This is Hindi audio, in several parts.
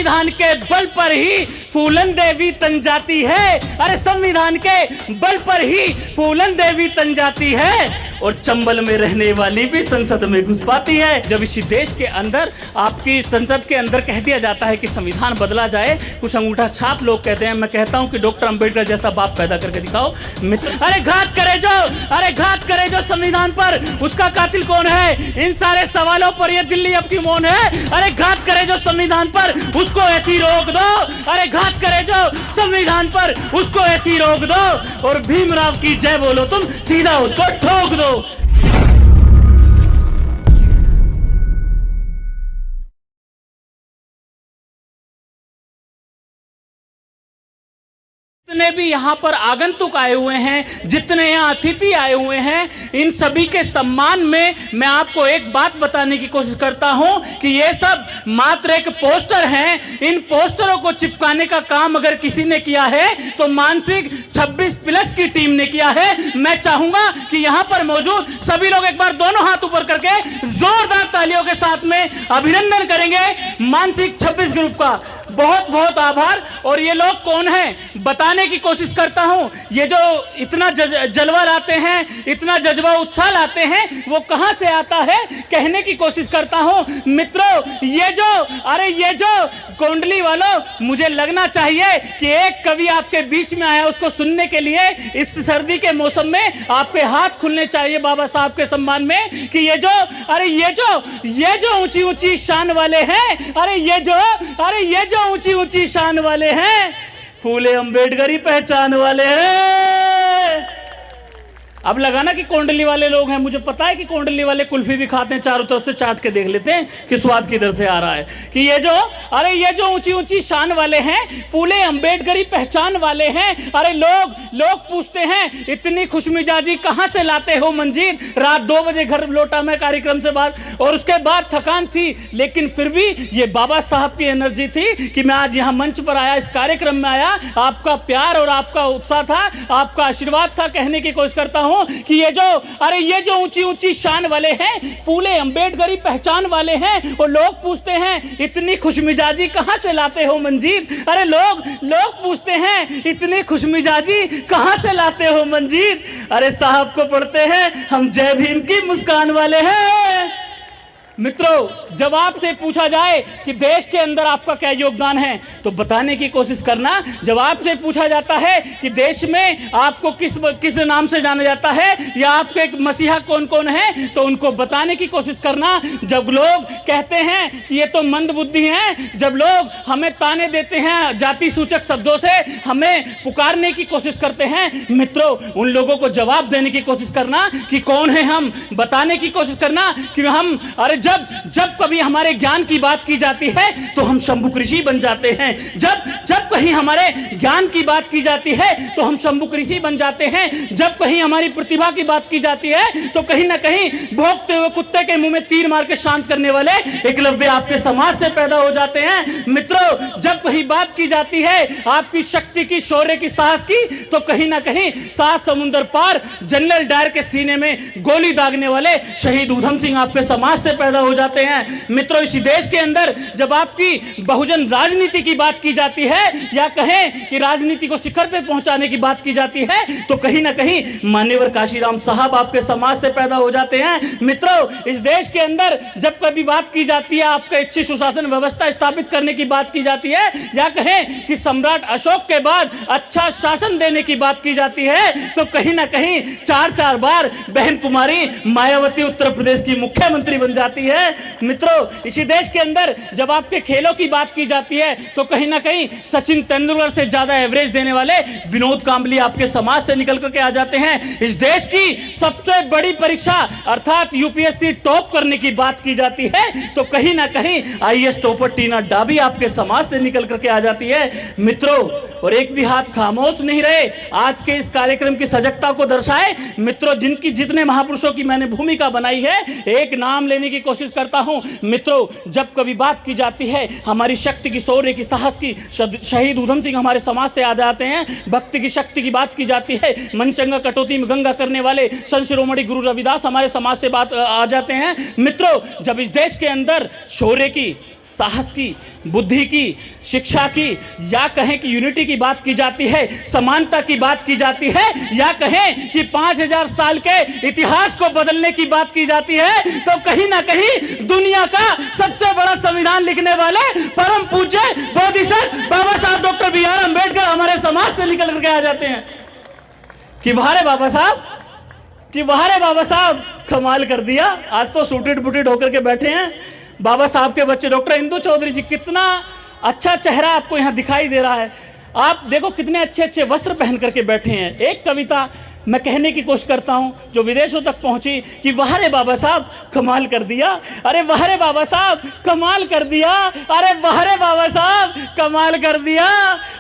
संविधान के बल पर ही फूलन देवी तन जाती है। अरे संविधान के बल पर ही फूलन देवी तन जाती है और चंबल में रहने वाली भी संसद में घुस पाती है। जब इसी देश के अंदर आपकी संसद के अंदर कह दिया जाता है कि संविधान बदला जाए, कुछ अंगूठा छाप लोग कहते हैं, मैं कहता हूं कि डॉक्टर अंबेडकर जैसा बाप पैदा करके दिखाओ मित्र। अरे घात करे जो संविधान पर, उसका कातिल कौन है? इन सारे सवालों पर ये दिल्ली अब की मौन है। अरे घात करे जो संविधान पर, उसको ऐसी रोक दो। अरे घात करे जो संविधान पर, उसको ऐसी रोक दो और भीमराव की जय बोलो तुम, सीधा उसको ठोक दो। जितने भी यहाँ पर आगंतुक आए हुए हैं, जितने यहाँ अतिथि आए हुए हैं, इन सभी के सम्मान में मैं आपको एक बात बताने की कोशिश करता हूं कि ये सब मात्र एक पोस्टर हैं। इन पोस्टरों को चिपकाने का काम अगर किसी ने किया है तो मानसिक 26+ की टीम ने किया है। मैं चाहूंगा कि यहाँ पर मौजूद सभी लोग एक बार दोनों हाथ ऊपर करके जोरदार तालियों के साथ में अभिनंदन करेंगे मानसिक 26 ग्रुप का। बहुत बहुत आभार। और ये लोग कौन हैं बताने की कोशिश करता हूं। ये जो इतना जलवा लाते हैं, इतना जज्बा उत्साह लाते हैं, वो कहां से आता है कहने की कोशिश करता हूं। मित्रों ये जो कोंडली वालों, मुझे लगना चाहिए कि एक कवि आपके बीच में आया, उसको सुनने के लिए इस सर्दी के मौसम में आपके हाथ खुलने चाहिए बाबा साहब के सम्मान में कि ये जो ऊंची ऊंची शान वाले हैं, अरे ये जो ऊंची ऊंची शान वाले हैं, फूले अंबेडकरी पहचान वाले हैं। अब लगाना कि कोंडली वाले लोग हैं, मुझे पता है कि कोंडली वाले कुल्फी भी खाते हैं, चारों तरफ से चाट के देख लेते हैं कि स्वाद किधर से आ रहा है। कि ये जो ऊंची ऊंची शान वाले हैं, फूले अंबेडकरी पहचान वाले हैं। अरे लोग पूछते हैं इतनी खुशमिजाजी कहां से लाते हो मंजीर? रात 2 बजे घर लौटा मैं कार्यक्रम से बाद, और उसके बाद थकान थी, लेकिन फिर भी ये बाबा साहब की एनर्जी थी कि मैं आज यहाँ मंच पर आया, इस कार्यक्रम में आया। आपका प्यार और आपका उत्साह था, आपका आशीर्वाद था। कहने की कोशिश करता हूं कि ये जो ऊंची ऊंची शान वाले हैं, फूले अंबेडकरी पहचान वाले हैं, और लोग पूछते हैं इतनी खुशमिजाजी कहां से लाते हो मंजीर? अरे लोग पूछते हैं इतनी खुशमिजाजी कहां से लाते हो मंजीर? अरे साहब को पढ़ते हैं हम, जय भीम की मुस्कान वाले हैं। मित्रों जब आपसे पूछा जाए कि देश के अंदर आपका क्या योगदान है तो बताने की कोशिश करना। जब आपसे पूछा जाता है कि देश में आपको किस नाम से जाना जाता है या आपके एक मसीहा कौन कौन है तो उनको बताने की कोशिश करना। जब लोग कहते हैं कि ये तो मंदबुद्धि हैं, जब लोग हमें ताने देते हैं, जाति सूचक शब्दों से हमें पुकारने की कोशिश करते हैं, मित्रों उन लोगों को जवाब देने की कोशिश करना कि कौन है हम, बताने की कोशिश करना कि हम, अरे जब कभी हमारे ज्ञान की बात की जाती है तो हम शंभुक ऋषि बन जाते हैं। जब कहीं हमारे ज्ञान की बात की जाती है तो हम शंभुक ऋषि बन जाते हैं। जब कहीं हमारी प्रतिभा की बात की जाती है तो कहीं ना कहीं भोंकते हुए कुत्ते के मुंह में तीर मार के शांत करने वाले एकलव्य आपके समाज से पैदा हो जाते हैं। मित्रों जब कहीं बात की जाती है आपकी शक्ति की, शौर्य की, साहस की, तो कहीं ना कहीं 7 समुंदर पार जनरल डायर के सीने में गोली दागने वाले शहीद ऊधम सिंह आपके समाज से पैदा हो जाते हैं। मित्रों इसी देश के अंदर जब आपकी बहुजन राजनीति की बात की जाती है या कहें कि राजनीति को शिखर पे पहुंचाने की बात की जाती है तो कहीं ना कहीं मान्यवर काशीराम साहब आपके समाज से पैदा हो जाते हैं। मित्रों इस देश के अंदर जब कभी बात की जाती है, आपका अच्छी सुशासन व्यवस्था स्थापित करने की बात की जाती है या कहें कि सम्राट अशोक के बाद अच्छा शासन देने की बात की जाती है तो कहीं ना कहीं 4 बार बहन कुमारी मायावती उत्तर प्रदेश की मुख्यमंत्री बन जाती है। मित्रों इसी देश के अंदर जब आपके खेलों की बात की जाती है तो कहीं ना कहीं सचिन तेंदुलकर से ज्यादा एवरेज देने वाले विनोद कांबली आपके समाज से निकल करके आ जाते हैं। इस देश की सबसे बड़ी परीक्षा अर्थात यूपीएससी टॉप करने की बात की जाती है तो कहीं ना कहीं आईएएस टॉपर टीना डाबी आपके समाज से निकल करके आ जाती है। मित्रों और एक भी हाथ खामोश नहीं रहे, आज के इस कार्यक्रम की सजगता को दर्शाए। मित्रों जितने महापुरुषों की मैंने भूमिका बनाई है, एक नाम लेने की कोशिश करता हूं। मित्रों जब कभी बात की जाती है हमारी शक्ति की, शौर्य की, साहस की, शहीद ऊधम सिंह हमारे समाज से आ जाते हैं। भक्ति की, शक्ति की बात की जाती है, मनचंगा कटौती में गंगा करने वाले संत शिरोमणि गुरु रविदास हमारे समाज से बात आ जाते हैं। मित्रों जब इस देश के अंदर शौर्य की, साहस की, बुद्धि की, शिक्षा की, या कहें कि यूनिटी की बात की जाती है, समानता की बात की जाती है, या कहें कि 5000 साल के इतिहास को बदलने की बात की जाती है, तो कहीं ना कहीं दुनिया का सबसे बड़ा संविधान लिखने वाले परम पूज्य बोधिसत्व बाबा साहब डॉक्टर B.R. अम्बेडकर हमारे समाज से निकल करके आ जाते हैं। कि वाह रे बाबा साहब, कि वाह रे बाबा साहब, कमाल कर दिया। आज तो सूटेड बुटेड होकर के बैठे हैं बाबा साहब के बच्चे। डॉक्टर इंदु चौधरी जी, कितना अच्छा चेहरा आपको यहाँ दिखाई दे रहा है। आप देखो कितने अच्छे अच्छे वस्त्र पहन करके बैठे हैं। एक कविता मैं कहने की कोशिश करता हूँ जो विदेशों तक पहुँची कि वाह रे बाबा साहब, कमाल कर दिया। अरे वाह रे बाबा साहब, कमाल कर दिया। अरे वाह रे बाबा साहब, कमाल कर दिया।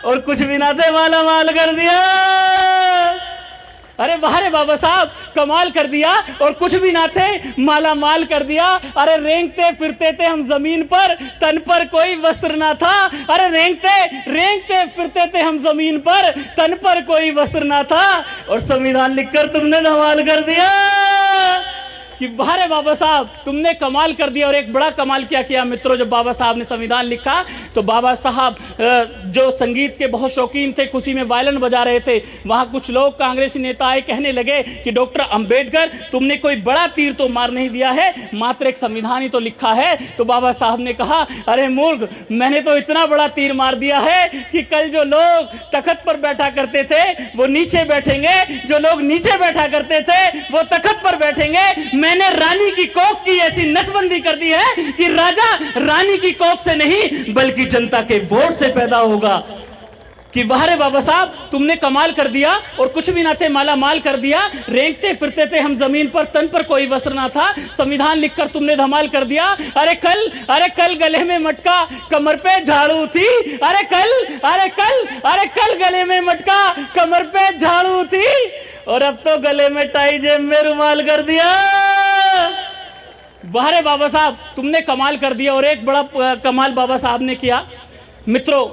और कुछ भी ना थे, माला माल कर दिया। अरे वाह रे बाबा साहब, कमाल कर दिया। और कुछ भी ना थे, माला माल कर दिया। अरे रेंगते फिरते थे हम जमीन पर, तन पर कोई वस्त्र ना था। अरे रेंगते फिरते थे हम जमीन पर, तन पर कोई वस्त्र ना था। और संविधान लिखकर तुमने धमाल कर दिया। कि वाह रे बाबा साहब, तुमने कमाल कर दिया। और एक बड़ा कमाल क्या किया मित्रों, जब बाबा साहब ने संविधान लिखा तो बाबा साहब जो संगीत के बहुत शौकीन थे, खुशी में वायलिन बजा रहे थे। वहाँ कुछ लोग कांग्रेसी नेता आए, कहने लगे कि डॉक्टर अंबेडकर, तुमने कोई बड़ा तीर तो मार नहीं दिया है, मात्र एक संविधान ही तो लिखा है। तो बाबा साहब ने कहा, अरे मूर्ख, मैंने तो इतना बड़ा तीर मार दिया है कि कल जो लोग तख्त पर बैठा करते थे वो नीचे बैठेंगे, जो लोग नीचे बैठा करते थे वो तख्त पर बैठेंगे। मैंने रानी की कोख की ऐसी नसबंदी कर दी है कि राजा रानी की कोख से नहीं बल्कि जनता के वोट से पैदा होगा। कि वाह रे बाबा साहब, तुमने कमाल कर दिया। और कुछ भी ना थे, माला माल कर दिया। रेंगते फिरते थे हम जमीन पर, तन पर कोई वस्त्र ना था। संविधान लिखकर तुमने धमाल कर दिया। अरे कल गले में मटका, कमर पे झाड़ू थी। अरे कल गले में मटका, कमर पे झाड़ू थी। और अब तो गले में टाई, जेब में रुमाल कर दिया। वाह रे बाबा साहब, तुमने कमाल कर दिया। और एक बड़ा कमाल बाबा साहब ने किया मित्रों,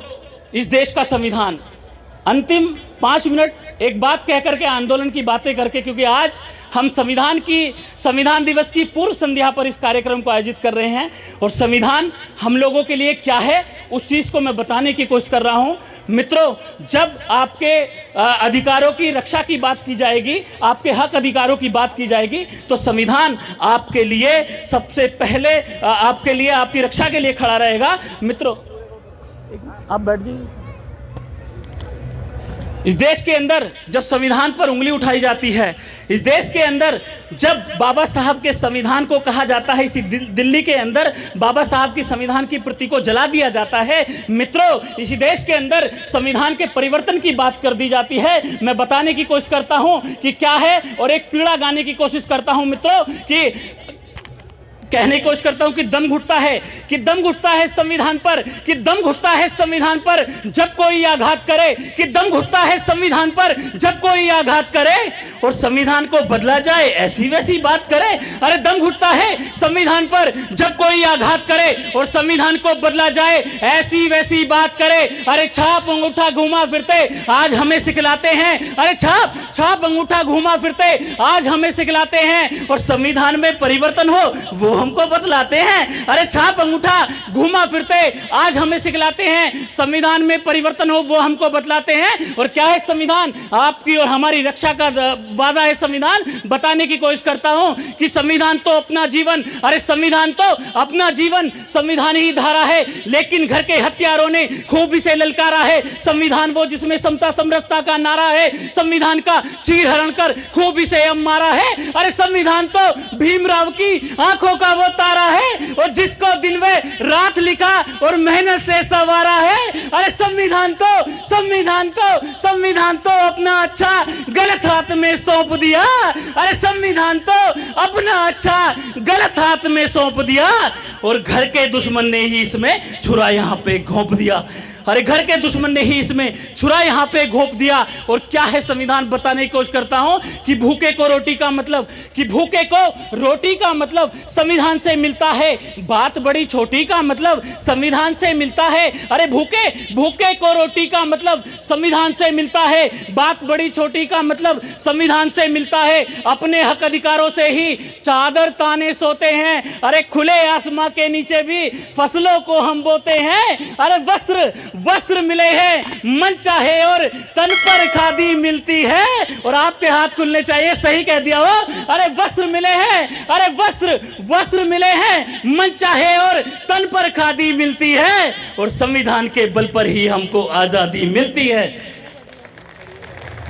इस देश का संविधान, अंतिम 5 मिनट एक बात कह करके, आंदोलन की बातें करके, क्योंकि आज हम संविधान दिवस की पूर्व संध्या पर इस कार्यक्रम को आयोजित कर रहे हैं। और संविधान हम लोगों के लिए क्या है, उस चीज़ को मैं बताने की कोशिश कर रहा हूं। मित्रों, जब आपके अधिकारों की रक्षा की बात की जाएगी, आपके हक अधिकारों की बात की जाएगी, तो संविधान आपके लिए सबसे पहले आपके लिए, आपकी रक्षा के लिए खड़ा रहेगा। मित्रों, आप बैठ जाइए। इस देश के अंदर जब संविधान पर उंगली उठाई जाती है, इस देश के अंदर जब बाबा साहब के संविधान को कहा जाता है, इसी दिल्ली के अंदर बाबा साहब की संविधान की प्रति को जला दिया जाता है। मित्रों, इसी देश के अंदर संविधान के परिवर्तन की बात कर दी जाती है। मैं बताने की कोशिश करता हूं कि क्या है, और एक पीड़ा गाने की कोशिश करता हूं मित्रों, कि कहने की कोशिश करता हूं कि दम घुटता है संविधान पर, कि दम घुटता है संविधान पर जब कोई आघात करे, कि दम घुटता है संविधान पर जब कोई आघात करे, और संविधान को बदला जाए ऐसी वैसी बात करे। अरे दम घुटता है संविधान पर जब कोई आघात करे, और संविधान को बदला जाए ऐसी वैसी बात करे। अरे छाप अंगूठा घुमा फिरते आज हमें सिखलाते हैं। अरे छाप अंगूठा घुमा फिरते आज हमें सिखलाते हैं, और संविधान में परिवर्तन हो वो हमको बतलाते हैं। अरे छाप अंगूठा घुमा फिरते आज हमें सिखलाते हैं, संविधान में परिवर्तन हो वो हमको बतलाते हैं। और क्या है संविधान, आपकी और हमारी रक्षा का वादा है संविधान। बताने की कोशिश करता हूं कि संविधान तो अपना जीवन, अरे संविधान तो अपना जीवन, संविधान ही धारा है। लेकिन घर के हत्यारों ने खूब इसे ललकारा है। संविधान वो जिसमें समता समरसता का नारा है, संविधान का चीर हरण कर खूब इसे हम मारा है। अरे संविधान तो भीमराव की आंखों का वो तारा है, और जिसको दिन व रात लिखा और मेहनत से संवारा है। अरे संविधान तो अपना अच्छा गलत हाथ में सौंप दिया। अरे संविधान तो अपना अच्छा गलत हाथ में सौंप दिया, और घर के दुश्मन ने ही इसमें छुरा यहां पे घोंप दिया। अरे घर के दुश्मन ने ही इसमें छुरा यहां पे घोंप दिया। और क्या है संविधान, बताने की कोशिश करता हूं कि भूखे को रोटी का मतलब, संविधान संविधान से मिलता है, बात बड़ी छोटी का मतलब संविधान से मिलता है। अरे भूखे भूखे को रोटी का मतलब संविधान से मिलता है, बात बड़ी छोटी का मतलब संविधान से मिलता है। अपने हक अधिकारों से ही चादर ताने सोते हैं, अरे खुले आसमां के नीचे भी फसलों को हम बोते हैं। अरे वस्त्र वस्त्र मिले हैं मन चाहे और तन पर खादी मिलती है। और आपके हाथ खुलने चाहिए, सही कह दिया हो। अरे वस्त्र मिले हैं, अरे वस्त्र मिले हैं मन चाहे और तन पर खादी मिलती है। और संविधान के बल पर ही हमको आजादी मिलती है,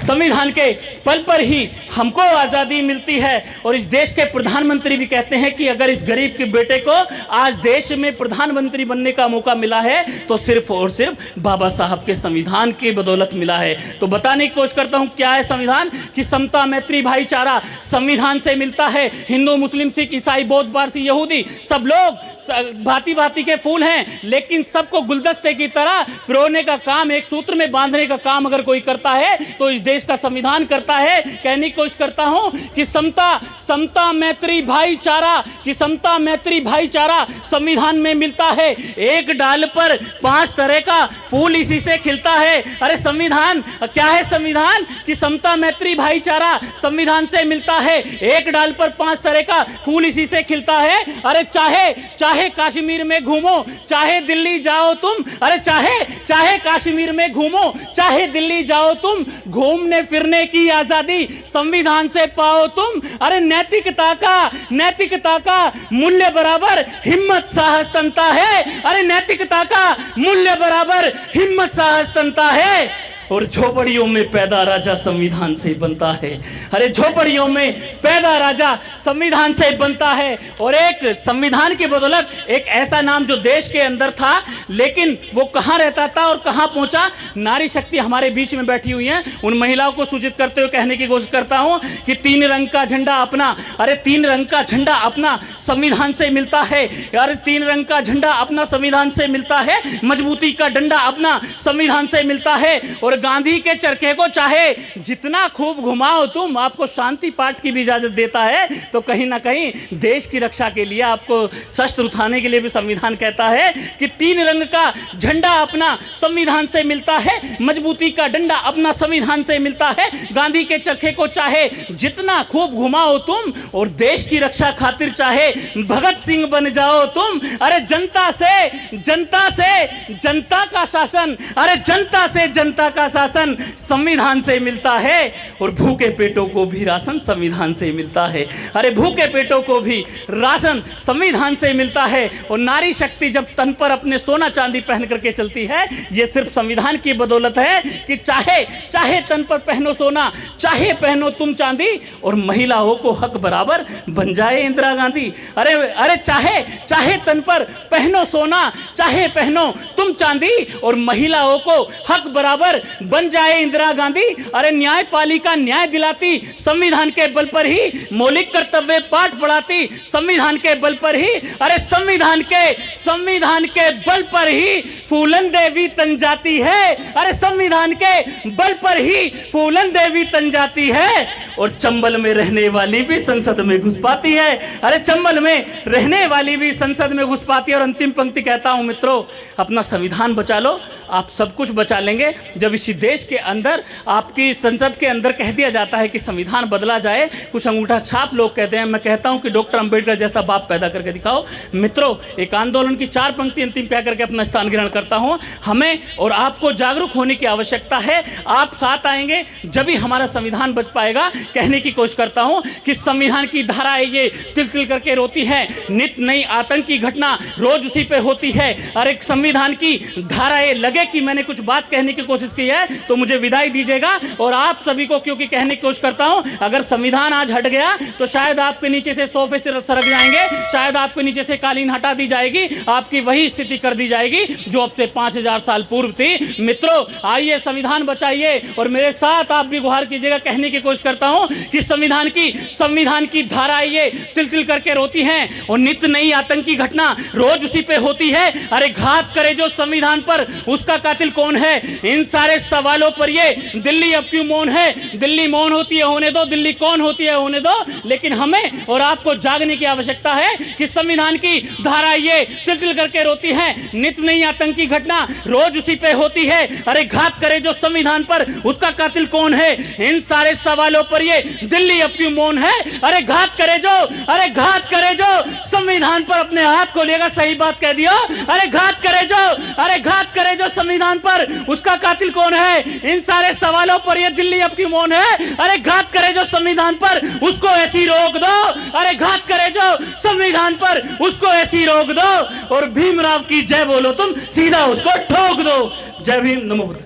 संविधान के पल पर ही हमको आज़ादी मिलती है। और इस देश के प्रधानमंत्री भी कहते हैं कि अगर इस गरीब के बेटे को आज देश में प्रधानमंत्री बनने का मौका मिला है तो सिर्फ और सिर्फ बाबा साहब के संविधान की बदौलत मिला है। तो बताने की कोशिश करता हूं क्या है संविधान, कि समता मैत्री भाईचारा संविधान से मिलता है। हिंदू मुस्लिम सिख ईसाई बौद्ध पारसी यहूदी सब लोग भांति भांति के फूल हैं, लेकिन सबको गुलदस्ते की तरह पिरोने का काम, एक सूत्र में बांधने का काम अगर कोई करता है तो इस देश का संविधान करता है। कहने की कोशिश करता हूं कि समता मैत्री भाईचारा, कि समता मैत्री भाईचारा संविधान में मिलता है। एक डाल पर 5 तरह का फूल इसी से खिलता है। अरे संविधान क्या है, संविधान कि समता मैत्री भाईचारा संविधान से मिलता है। एक डाल पर 5 तरह का फूल इसी से खिलता है। अरे चाहे कश्मीर में घूमो, चाहे दिल्ली जाओ तुम, अरे चाहे कश्मीर में घूमो, चाहे दिल्ली जाओ तुम, घूमने फिरने की आजादी संविधान से पाओ तुम। अरे नैतिकता का मूल्य बराबर हिम्मत साहस तनता है। अरे नैतिकता का मूल्य बराबर हिम्मत साहस तनता है। और झोपड़ियों में पैदा राजा संविधान से बनता है। अरे झोपड़ियों में पैदा राजा संविधान से बनता है। और एक संविधान की बदौलत एक ऐसा नाम जो देश के अंदर था, लेकिन वो कहाँ रहता था और कहाँ पहुंचा। नारी शक्ति हमारे बीच में बैठी हुई है, उन महिलाओं को सूचित करते हुए कहने की कोशिश करता हूं कि 3 रंग का झंडा अपना, अरे 3 रंग का झंडा अपना संविधान से मिलता है। अरे 3 रंग का झंडा अपना संविधान से मिलता है। मजबूती का डंडा अपना संविधान से मिलता है। और गांधी के चरखे को चाहे जितना खूब घुमाओ तुम, आपको शांति पाठ की भी इजाजत देता है। तो कहीं ना कहीं देश की रक्षा के लिए, आपको शस्त्र उठाने के लिए भी संविधान कहता है कि 3 रंग का झंडा अपना संविधान से मिलता है। मजबूती का डंडा अपना संविधान से मिलता है। गांधी के चरखे को चाहे जितना खूब घुमाओ तुम, और देश की रक्षा खातिर चाहे भगत सिंह बन जाओ तुम। अरे जनता से जनता का शासन, अरे जनता से जनता का शासन संविधान से मिलता है। और भूखे पेटों को भी राशन संविधान से मिलता है। अरे भूखे पेटों को भी राशन संविधान से मिलता है। और नारी शक्ति जब तन पर अपने सोना चांदी पहन करके चलती है, यह सिर्फ संविधान की बदौलत है कि चाहे तन पर पहनो सोना, चाहे पहनो तुम चांदी, और महिलाओं को हक बराबर बन जाए इंदिरा गांधी। अरे चाहे तन पर पहनो सोना, चाहे पहनो तुम चांदी, और महिलाओं को हक बराबर बन जाए इंदिरा गांधी। अरे न्यायपालिका न्याय दिलाती संविधान के बल पर ही, मौलिक कर्तव्य पाठ पढ़ाती संविधान के बल पर ही। अरे संविधान के बल पर ही फूलन देवी तन जाती है। अरे संविधान के बल पर ही फूलन देवी तन जाती है। और चंबल में रहने वाली भी संसद में घुस पाती है। अरे चंबल में रहने वाली भी संसद में घुस पाती है। और अंतिम पंक्ति कहता हूं मित्रों, अपना संविधान बचा लो, आप सब कुछ बचा लेंगे। जब इसी देश के अंदर, आपकी संसद के अंदर कह दिया जाता है कि संविधान बदला जाए, कुछ अंगूठा छाप लोग कहते हैं, मैं कहता हूं कि डॉक्टर अंबेडकर जैसा बाप पैदा करके दिखाओ। मित्रों, एक आंदोलन की 4 पंक्ति अंतिम कह करके अपना स्थान ग्रहण करता हूं। हमें और आपको जागरूक होने की आवश्यकता है। आप साथ आएंगे जब ही हमारा संविधान बच पाएगा। कहने की कोशिश करता हूं कि संविधान की धाराएं ये तिल तिल करके रोती है, नित नई आतंकी घटना रोज उसी पे होती है। अरे संविधान की धाराएं लगे कि मैंने कुछ बात कहने की कोशिश की है तो मुझे विदाई दीजिएगा। और आप सभी को क्योंकि कहने की कोशिश करता हूं, अगर संविधान आज हट गया तो शायद आपके नीचे से सोफे से सरक जाएंगे, शायद आपके नीचे से कालीन हटा दी जाएगी, आपकी वही स्थिति कर दी जाएगी जो अब से 5000 साल पूर्व थी। मित्रों, आइए संविधान बचाइए और मेरे साथ आप भी गुहार कीजिएगा। कहने की कोशिश करता हूं कि संविधान की धाराएं ये तिल तिल करके रोती हैं और नित नई आतंकी घटना रोज उसी पे होती है। अरे घात करे जो संविधान पर, उसका उसका कातिल कौन है? इन सारे सवालों पर ये दिल्ली अब क्यों मौन है? दिल्ली मौन होती है होने दो, दिल्ली कौन होती है होने दो, लेकिन हमें और आपको जागने की आवश्यकता है कि संविधान की धारा ये तिल तिल करके रोती है। नित नई आतंकी घटना रोज उसी पे होती है। अरे घात करे जो संविधान पर, उसका कातिल कौन है? इन सारे सवालों पर ये दिल्ली अब क्यों मौन है? अरे घात करे जो संविधान पर अपने हाथ खोलिएगा, सही बात कह दिया। अरे घात करे जो संविधान पर, उसका कातिल कौन है? इन सारे सवालों पर ये दिल्ली अब क्यों मौन है? अरे घात करे जो संविधान पर, उसको ऐसी रोक दो। अरे घात करे जो संविधान पर, उसको ऐसी रोक दो। और भीमराव की जय बोलो तुम, सीधा उसको ठोक दो। जय भीम, नमो बुद्धाय।